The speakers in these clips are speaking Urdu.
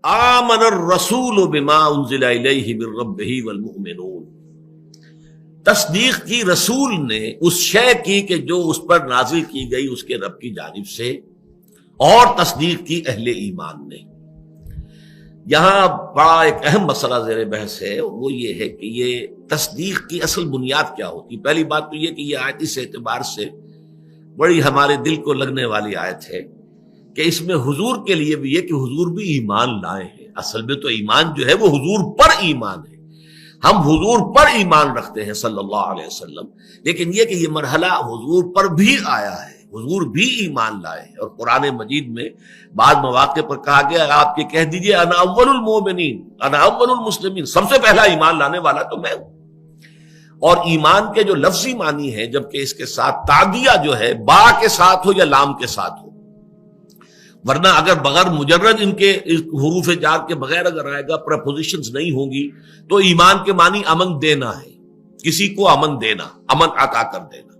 آمن الرسول بما انزل الیہ من ربہ والمؤمنون، تصدیق کی رسول نے اس شے کی کہ جو اس پر نازل کی گئی اس کے رب کی جانب سے، اور تصدیق کی اہل ایمان نے۔ یہاں بڑا ایک اہم مسئلہ زیر بحث ہے، وہ یہ ہے کہ یہ تصدیق کی اصل بنیاد کیا ہوتی۔ پہلی بات تو یہ کہ یہ آیت اس اعتبار سے بڑی ہمارے دل کو لگنے والی آیت ہے کہ اس میں حضور کے لیے بھی یہ کہ حضور بھی ایمان لائے ہیں۔ اصل میں تو ایمان جو ہے وہ حضور پر ایمان ہے، ہم حضور پر ایمان رکھتے ہیں صلی اللہ علیہ وسلم، لیکن یہ کہ یہ مرحلہ حضور پر بھی آیا ہے، حضور بھی ایمان لائے ہیں۔ اور قرآن مجید میں بعض مواقع پر کہا گیا آپ یہ کہہ دیجئے انا اول المومنین انا اول المسلمین، سب سے پہلا ایمان لانے والا تو میں ہوں۔ اور ایمان کے جو لفظی معنی ہے، جبکہ اس کے ساتھ تعدیہ جو ہے با کے ساتھ ہو یا لام کے ساتھ ہو، ورنہ اگر بغیر مجرد ان کے حروف جار کے بغیر اگر آئے گا، پریپوزیشنز نہیں ہوں گی، تو ایمان کے معنی امن دینا ہے، کسی کو امن دینا، امن عطا کر دینا۔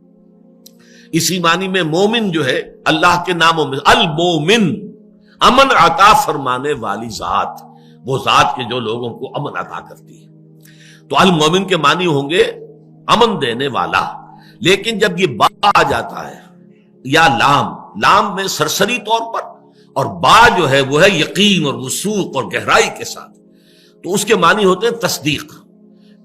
اسی معنی میں مومن جو ہے اللہ کے ناموں میں المومن، امن عطا فرمانے والی ذات، وہ ذات کے جو لوگوں کو امن عطا کرتی ہے۔ تو المومن کے معنی ہوں گے امن دینے والا۔ لیکن جب یہ با آ جاتا ہے یا لام میں سرسری طور پر، اور با جو ہے وہ ہے یقین اور وثوق اور گہرائی کے ساتھ، تو اس کے معنی ہوتے ہیں تصدیق،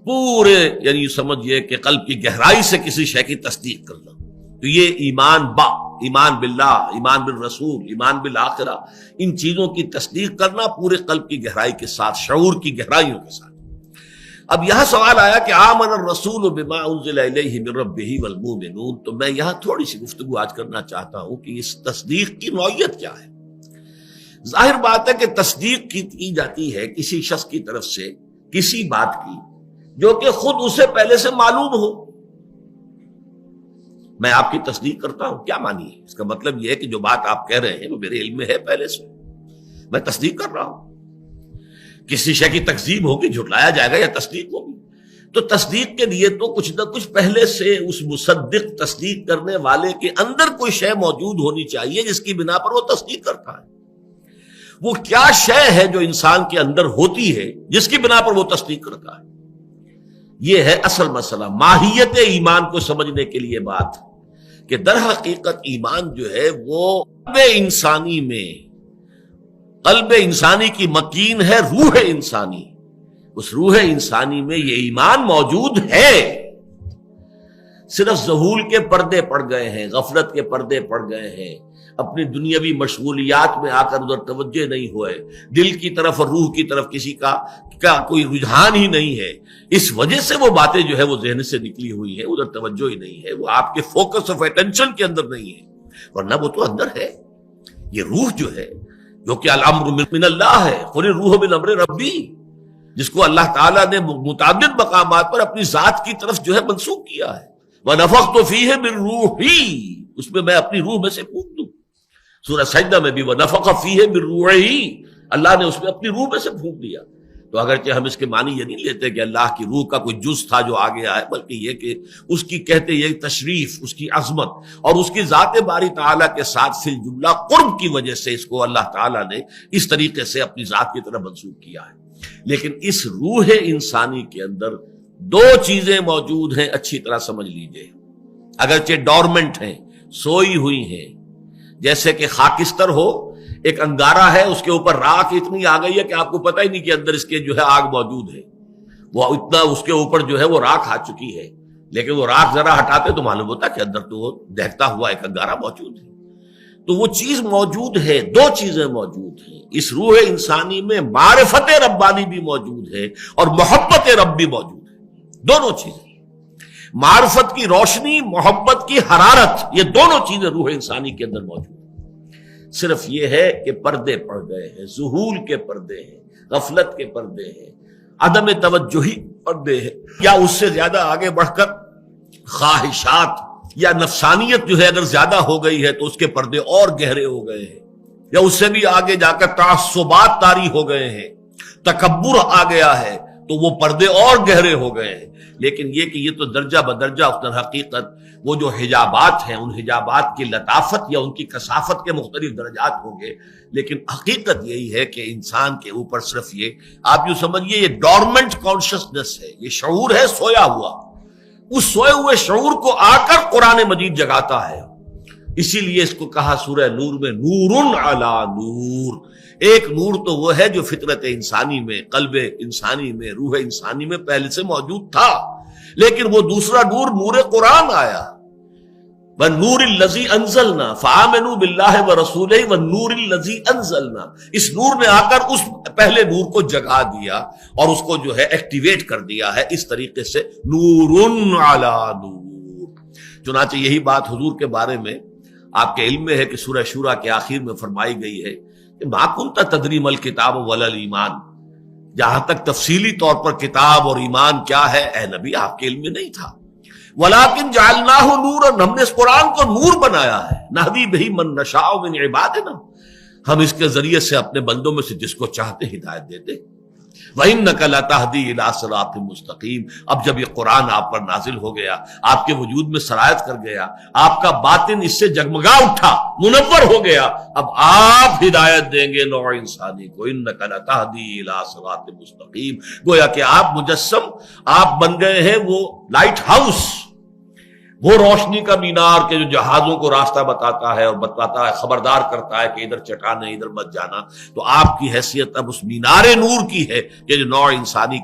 پورے یعنی سمجھئے کہ قلب کی گہرائی سے کسی شے کی تصدیق کرنا۔ تو یہ ایمان با، ایمان باللہ، ایمان بالرسول، ایمان بالآخرہ، ان چیزوں کی تصدیق کرنا پورے قلب کی گہرائی کے ساتھ، شعور کی گہرائیوں کے ساتھ۔ اب یہاں سوال آیا کہ آمن الرسول بما انزل الیہ من ربہ والمؤمنون، تو میں یہاں تھوڑی سی گفتگو آج کرنا چاہتا ہوں کہ اس تصدیق کی نوعیت کیا ہے۔ ظاہر بات ہے کہ تصدیق کی جاتی ہے کسی شخص کی طرف سے کسی بات کی جو کہ خود اسے پہلے سے معلوم ہو۔ میں آپ کی تصدیق کرتا ہوں، کیا معنی ہے اس کا؟ مطلب یہ ہے کہ جو بات آپ کہہ رہے ہیں وہ میرے علم میں ہے پہلے سے، میں تصدیق کر رہا ہوں۔ کسی شے کی تکذیب ہوگی، جھٹلایا جائے گا یا تصدیق ہوگی، تو تصدیق کے لیے تو کچھ نہ کچھ پہلے سے اس مصدق تصدیق کرنے والے کے اندر کوئی شے موجود ہونی چاہیے جس کی بنا پر وہ تصدیق کرتا ہے۔ وہ کیا شے ہے جو انسان کے اندر ہوتی ہے جس کی بنا پر وہ تصدیق کرتا ہے؟ یہ ہے اصل مسئلہ، ماہیت ایمان کو سمجھنے کے لیے بات کہ در حقیقت ایمان جو ہے وہ قلب انسانی کی مکین ہے، روح انسانی، اس روح انسانی میں یہ ایمان موجود ہے، صرف ذہول کے پردے پڑ گئے ہیں، غفلت کے پردے پڑ گئے ہیں، اپنی دنیاوی مشغولیات میں آ کر ادھر توجہ نہیں ہوئے، دل کی طرف اور روح کی طرف کسی کا کوئی رجحان ہی نہیں ہے، اس وجہ سے وہ باتیں جو ہے وہ ذہن سے نکلی ہوئی ہیں، ادھر توجہ ہی نہیں ہے، وہ آپ کے فوکس آف اٹینشن کے اندر نہیں ہے، ورنہ وہ تو اندر ہے۔ یہ روح جو ہے، جو کہ الامر من اللہ ہے، قل الروح من امر ربی، جس کو اللہ تعالیٰ نے متعدد مقامات پر اپنی ذات کی طرف جو ہے منسوخ کیا ہے۔ وَنَفَخْتُ فِيهِ مِن رُوحِي، اس میں میں اپنی روح میں سے پھونک دوں۔ سورہ سجدہ میں بھی وَنَفَخَ فِيهِ مِن رُوحِهِ، اللہ نے اس میں اپنی روح میں سے پھونک دیا۔ تو اگرچہ ہم اس کے معنی یہ نہیں لیتے کہ اللہ کی روح کا کوئی جز تھا جو آگے آئے، بلکہ یہ کہ اس کی کہتے یہ تشریف، اس کی عظمت اور اس کی ذات باری تعالیٰ کے ساتھ فی الجملہ قرب کی وجہ سے اس کو اللہ تعالیٰ نے اس طریقے سے اپنی ذات کی طرف منسوب کیا ہے۔ لیکن اس روح انسانی کے اندر دو چیزیں موجود ہیں، اچھی طرح سمجھ لیجئے، اگرچہ ڈورمنٹ ہیں، سوئی ہوئی ہیں، جیسے کہ خاکستر ہو، ایک انگارہ ہے، اس کے اوپر راکھ اتنی آ گئی ہے کہ آپ کو پتہ ہی نہیں کہ اندر اس کے جو ہے آگ موجود ہے، وہ اتنا اس کے اوپر جو ہے وہ راکھ آ چکی ہے، لیکن وہ راکھ ذرا ہٹاتے تو معلوم ہوتا کہ اندر تو وہ دہتا ہوا ایک انگارہ موجود ہے۔ تو وہ چیز موجود ہے، دو چیزیں موجود ہیں اس روح انسانی میں، معرفت ربانی بھی موجود ہے اور محبت رب بھی موجود ہے، دونوں چیزیں، معرفت کی روشنی، محبت کی حرارت، یہ دونوں چیزیں روح انسانی کے اندر موجود ہیں۔ صرف یہ ہے کہ پردے پڑ گئے ہیں، ذہول کے پردے ہیں، غفلت کے پردے ہیں، عدم توجہی پردے ہیں، یا اس سے زیادہ آگے بڑھ کر خواہشات یا نفسانیت جو ہے اگر زیادہ ہو گئی ہے تو اس کے پردے اور گہرے ہو گئے ہیں، یا اس سے بھی آگے جا کر تعصبات طاری ہو گئے ہیں، تکبر آ گیا ہے، تو وہ پردے اور گہرے ہو گئے ہیں. لیکن یہ کہ یہ تو درجہ بدرجہ اس در حقیقت وہ جو حجابات ہیں ان حجابات کی لطافت یا ان کی کثافت کے مختلف درجات ہوں گے. لیکن حقیقت یہی ہے کہ انسان کے اوپر صرف یہ آپ یوں سمجھیے یہ ڈورمنٹ کانشسنس ہے, یہ شعور ہے سویا ہوا. اس سوئے ہوئے شعور کو آ کر قرآن مجید جگاتا ہے. اسی لیے اس کو کہا سورہ نور میں نور علی نور. ایک نور تو وہ ہے جو فطرت انسانی میں, قلب انسانی میں, روح انسانی میں پہلے سے موجود تھا, لیکن وہ دوسرا نور نور قرآن آیا. وَالنُّورِ الَّذِي أَنزَلْنَا فَآمَنُوا بِاللَّهِ وَرَسُولِهِ وَالنُّورِ الَّذِي أَنزَلْنَا. اس نور نے آ کر اس پہلے نور کو جگا دیا اور اس کو جو ہے ایکٹیویٹ کر دیا ہے. اس طریقے سے نور علی نور. چنانچہ یہی بات حضور کے بارے میں آپ کے علم میں ہے کہ سورہ شورى کے آخر میں فرمائی گئی ہے کہ ما کنت تدری ما الکتاب ولا الایمان. جہاں تک تفصیلی طور پر کتاب اور ایمان کیا ہے اے نبی آپ کے علم میں نہیں تھا. ولیکن جعلناہ نورا, ہم نے اس قرآن کو نور بنایا ہے. نہدی بہ من نشاء من عبادنا, ہم اس کے ذریعے سے اپنے بندوں میں سے جس کو چاہتے ہدایت دیتے. وَإِنَّكَ لَتَهْدِي إِلَىٰ صِرَاطٍ مُسْتَقِيمٍ. اب جب یہ قرآن آپ پر نازل ہو گیا, آپ کے وجود میں سرایت کر گیا, آپ کا باطن اس سے جگمگا اٹھا, منور ہو گیا, اب آپ ہدایت دیں گے نوع انسانی کو. إِنَّكَ لَتَهْدِي إِلَىٰ صِرَاطٍ مُسْتَقِيمٍ. گویا کہ آپ مجسم, آپ بن گئے ہیں وہ لائٹ ہاؤس, وہ روشنی کا مینار کہ جو جہازوں کو راستہ بتاتا ہے اور بتاتا ہے, خبردار کرتا ہے کہ ادھر چٹانے ادھر مت جانا. تو آپ کی حیثیت اب اس مینار نور کی ہے کہ جو نوع انسانی کی